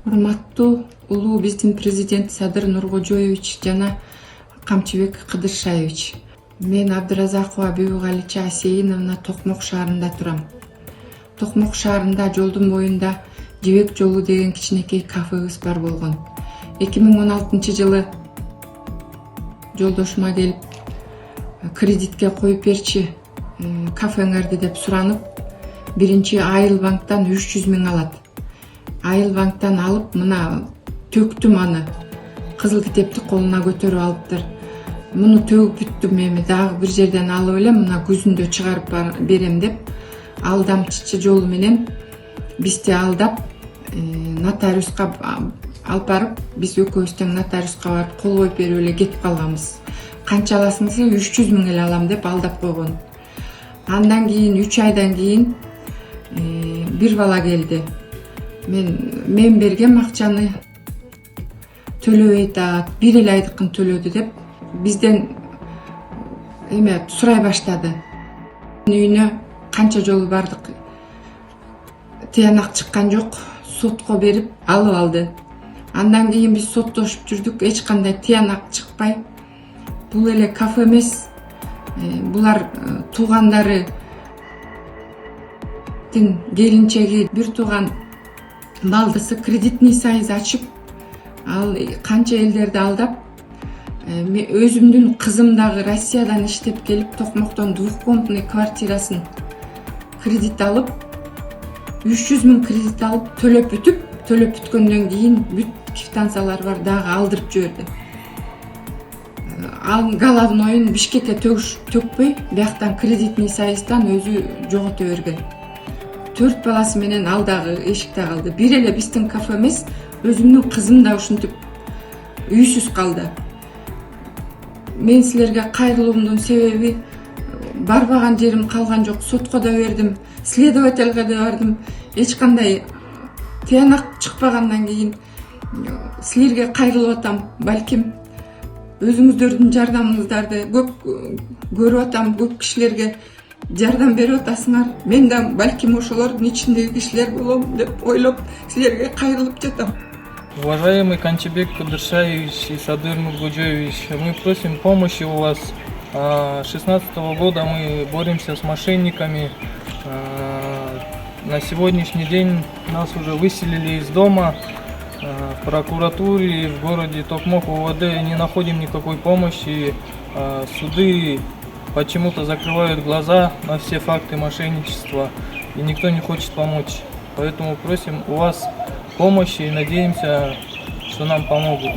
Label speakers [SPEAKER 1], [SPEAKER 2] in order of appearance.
[SPEAKER 1] Урматтуу улуу биздин президент Садыр Нуркожоевич жана Камчыбек Кыдыршаевич. Мен Абдыразакова Бибигалича Асейиновна Токмок шаарында турам. Токмок шаарында жолдун боюнда Жибек жолу деген кичинекей кафебиз бар болгон. 2016-жылы жолдошума келип кредитке коюп берчи кафеңерди деп суранып, биринчи Айыл банктан 300 000 алат. Айыл банктан алып, мына төктүм аны. Кызыл китепти колуна көтөрүп алыптыр. Муну төгүп бүттүм, эми дагы бир жерден алып элем, мына күзүндө чыгарып берем деп, алдамчы жолу менен бизди алдап, нотариуска алып барып, биз экөөбүз тең нотариуска барып кол коюп берип эле кетип калганбыз. Канча аласың десе 300 000 эле алам деп алдап койгон. Андан кийин 3 айдан кийин бир бала келди. Мен берген акчаны төлөбөй атат, бир эле айдыкын төлөдү деп бизден сурай баштады. Үйүнө канча жолу бардык, тыянак чыккан жок, сотко берип алып алды. Андан кийин биз соттошуп жүрдүк, эч кандай тыянак чыкпай. Бул эле кафе эмес, булар туугандары келинчеги, бир тууган балдысы кредитный союз ачып, ал канча элдерди алдап, өзүмдүн кызым дагы Россиядан иштеп келип, Токмоктон двухкомнатный квартирасын кредит алып, 300 000 кредит алып, төлөп бүткөндөн кийин бүт квитанциялар бар дагы алдырып жиберди. Ал головнойун Бишкекке төкпөй, бияктан кредитный союздан өзү жогото берген. 4 баласы менен ал дагы эшикте калды. Бир эле биздин кафе эмес, өзүмдүн кызым да ушинтип үйсүз калды. Мен силерге кайрылуумдун себеби, барбаган жерим калган жок. Сотко да бердим, следовательге да бардым. Эч кандай тыянак чыкпагандан кийин силерге кайрылып атам. Балким өзүңүздөрдүн жардамыңыздарды көп көрүп атам, көп кишилерге жардам берип атасыңар. Мен да балким ошолордун ичиндеги кишилер болом деп ойлоп силерге кайрылып жатам.
[SPEAKER 2] Уважаемый Камчыбек Кыдыршаевич и Садыр Нуркожоевич, мы просим помощи у вас. С 2016 года мы боремся с мошенниками. На сегодняшний день нас уже выселили из дома. В прокуратуре в городе Токмок УВД не находим никакой помощи. Суды почему-то закрывают глаза на все факты мошенничества, и никто не хочет помочь. Поэтому просим у вас помощи и надеемся, что нам помогут.